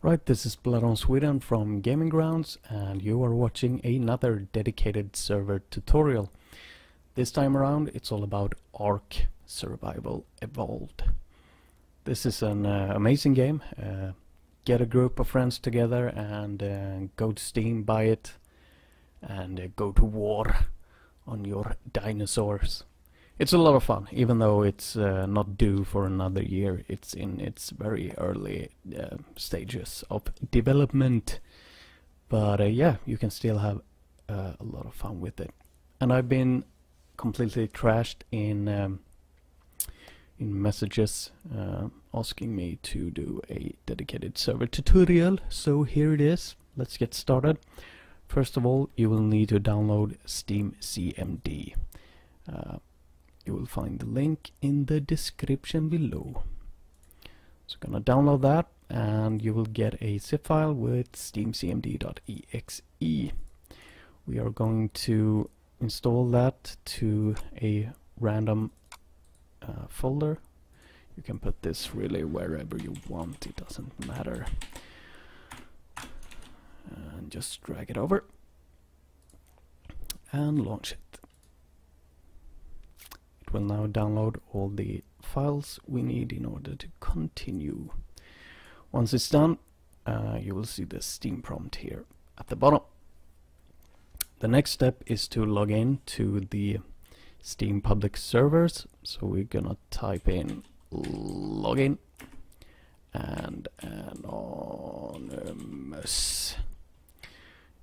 Right, this is BloodDawnSWE from GamingGrounds, and you are watching another dedicated server tutorial. This time around it's all about Ark Survival Evolved. This is an amazing game. Get a group of friends together and go to Steam, buy it, and go to war on your dinosaurs. It's a lot of fun, even though it's not due for another year. It's in its very early stages of development. But yeah, you can still have a lot of fun with it. And I've been completely trashed in messages asking me to do a dedicated server tutorial. So here it is. Let's get started. First of all, you will need to download SteamCMD. You will find the link in the description below. So I'm gonna download that, and you will get a zip file with SteamCMD.exe. We are going to install that to a random folder. You can put this really wherever you want, it doesn't matter. And just drag it over and launch it. Will now download all the files we need in order to continue. Once it's done, you will see the Steam prompt here at the bottom. The next step is to log in to the Steam public servers. So we're gonna type in login and anonymous.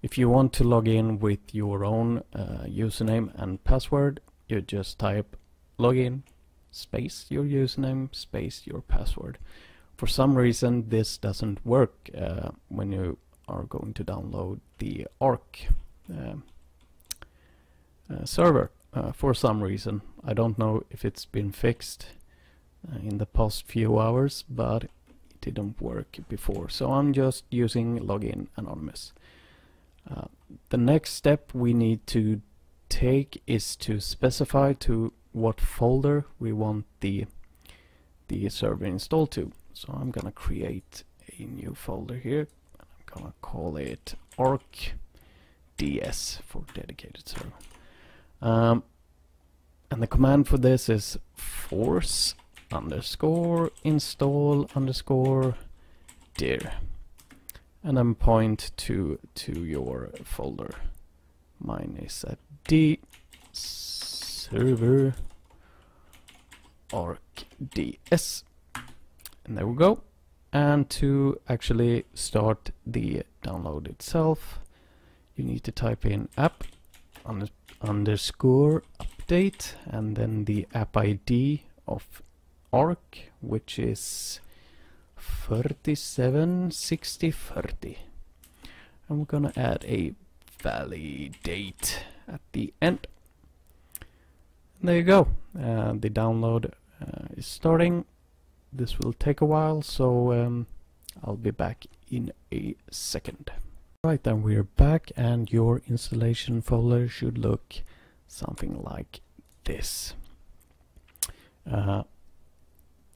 If you want to log in with your own username and password, you just type login space your username space your password. For some reason this doesn't work when you are going to download the Ark server. For some reason, I don't know if it's been fixed in the past few hours, but it didn't work before, so I'm just using login anonymous. The next step we need to take is to specify to what folder we want the server installed to. So I'm gonna create a new folder here, and I'm gonna call it Ark DS for dedicated server. And the command for this is force _install_dir, and then point to your folder. Mine is at D server Ark DS, and there we go. And to actually start the download itself, you need to type in app _update and then the app ID of Ark, which is 376030, and we're gonna add a validate at the end. And there you go. The download is starting. This will take a while, so I'll be back in a second. Right, then we're back, and your installation folder should look something like this. The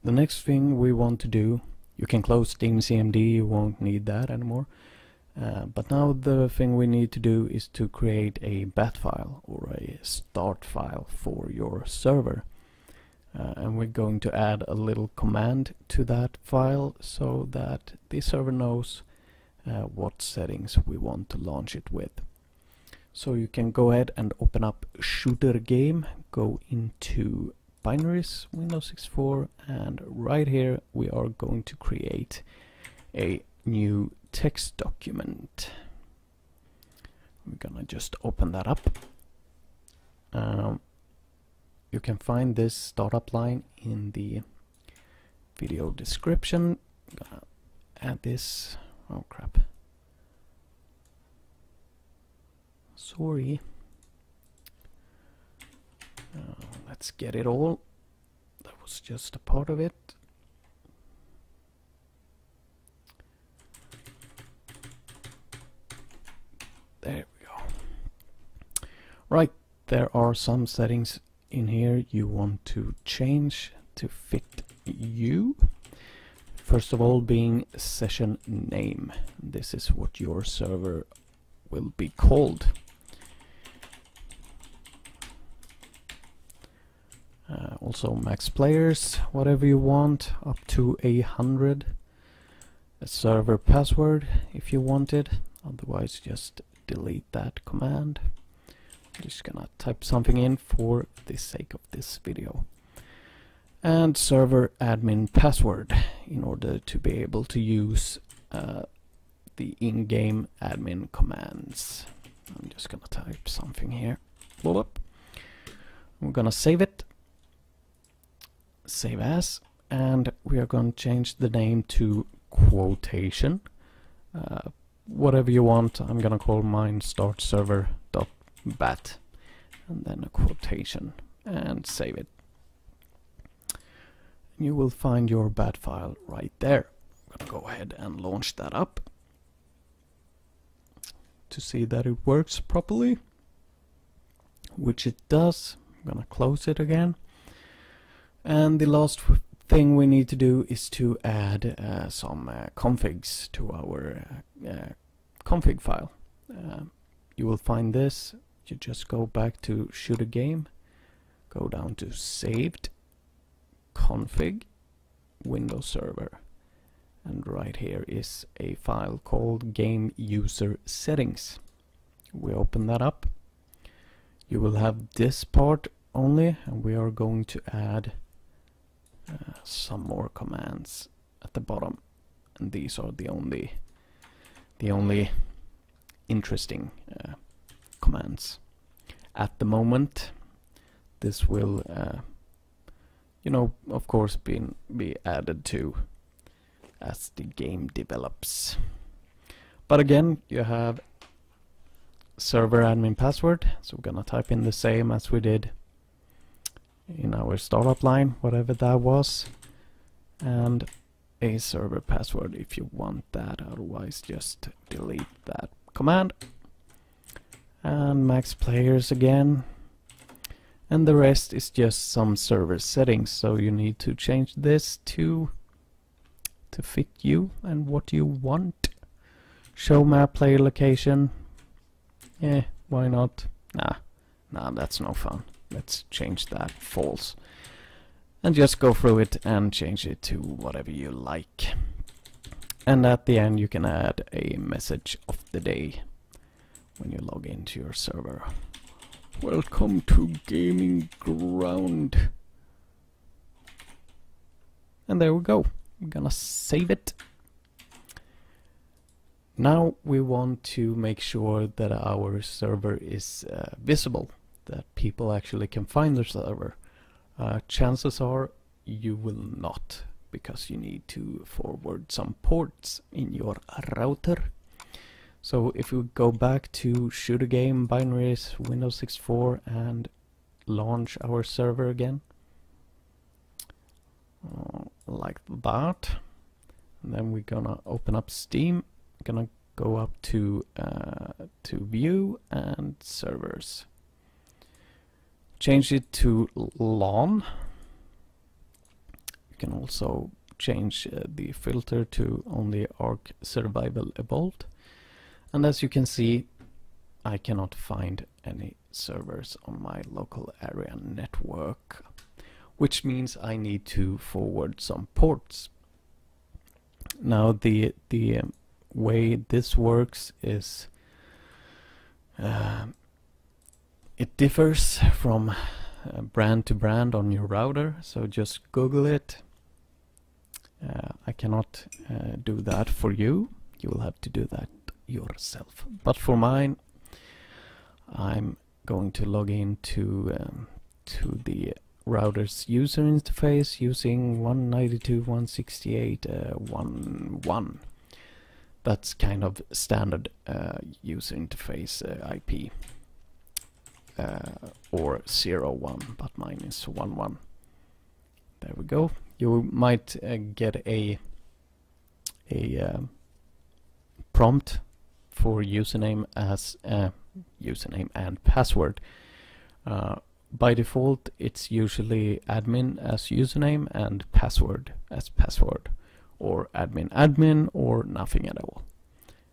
next thing we want to do, you can close SteamCMD, you won't need that anymore. But now the thing we need to do is to create a bat file or a start file for your server. And we're going to add a little command to that file so that the server knows what settings we want to launch it with. So you can go ahead and open up ShooterGame, go into binaries, Windows 64, and right here we are going to create a new text document. We're gonna just open that up. You can find this startup line in the video description. I'm gonna add this. Oh crap. Sorry. Let's get it all. That was just a part of it. There we go. Right, there are some settings in here you want to change to fit you. first of all being session name. This is what your server will be called. Also MaxPlayers, whatever you want, up to 100. A server password if you want it, otherwise just delete that command. I'm just gonna type something in for the sake of this video. And ServerAdminPassword in order to be able to use the in-game admin commands. I'm just gonna type something here. Blow up. I'm gonna save it. Save as, and we are going to change the name to quotation. Whatever you want. I'm gonna call mine startserver.bat and then a quotation and save it. You will find your bat file right there. I'm gonna go ahead and launch that up to see that it works properly, which it does. I'm gonna close it again. And the last thing we need to do is to add some configs to our config file. You will find this. You just go back to ShooterGame, go down to saved, config, Windows Server, and right here is a file called game user settings. We open that up. You will have this part only, and we are going to add some more commands at the bottom, and these are the only interesting commands at the moment. This will you know, of course be added to as the game develops. But again, you have ServerAdminPassword, so we're gonna type in the same as we did in our startup line, whatever that was, and a server password if you want that, otherwise just delete that command. And MaxPlayers again, and the rest is just some server settings, so you need to change this to fit you and what you want. ShowMapPlayerLocation, why not? Nah, that's no fun. Let's change that false and just go through it and change it to whatever you like. And at the end you can add a message of the day when you log into your server. Welcome to GamingGround. And there we go. I'm gonna save it. Now we want to make sure that our server is visible, that people actually can find the server. Chances are you will not, because you need to forward some ports in your router. So if we go back to ShooterGame, binaries, Windows 64, and launch our server again, like that, and then we're gonna open up Steam. We're gonna go up to View and Servers. Change it to LAN. You can also change the filter to only Ark Survival Evolved. And as you can see, I cannot find any servers on my local area network, which means I need to forward some ports. Now the way this works is it differs from brand to brand on your router, so just Google it. I cannot do that for you. You will have to do that yourself. But for mine, I'm going to log in to the router's user interface using 192.168.1.1. That's kind of standard user interface IP, or 0.1, but mine is 1.1. There we go. You might get a prompt for username as username and password. By default, it's usually admin as username and password as password, or admin or nothing at all.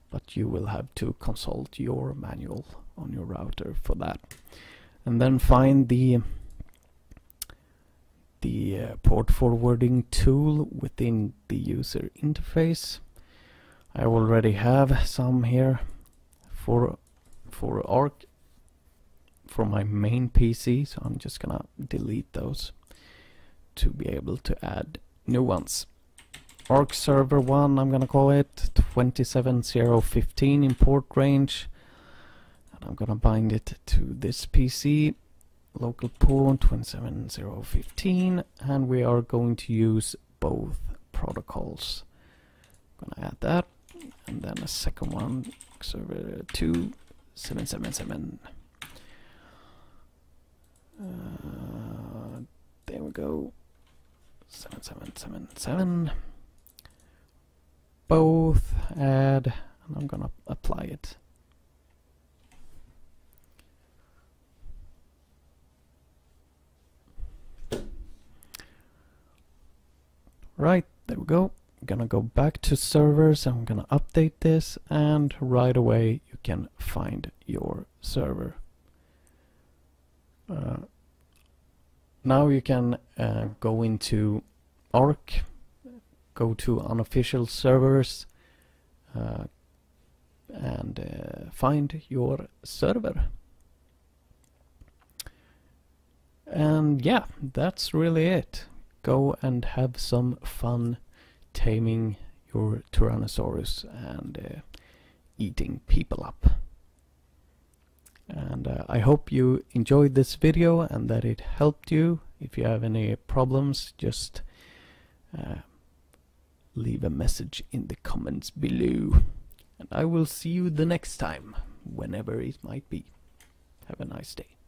But you will have to consult your manual on your router for that. And then find the port forwarding tool within the user interface. I already have some here for Ark for my main PC, so I'm just gonna delete those to be able to add new ones. Ark Server 1, I'm gonna call it 27015 in port range, and I'm gonna bind it to this PC, local port 27015, and we are going to use both protocols. I'm gonna add that, and then a second one, server 2777. There we go. 7777. Both add, and I'm gonna apply it. Right, there we go. I'm gonna go back to servers. I'm gonna update this, and right away you can find your server. Now you can go into Ark, go to unofficial servers, and find your server. And yeah, that's really it. Go and have some fun taming your Tyrannosaurus and eating people up. And I hope you enjoyed this video and that it helped you. If you have any problems, just leave a message in the comments below. And I will see you the next time, whenever it might be. Have a nice day.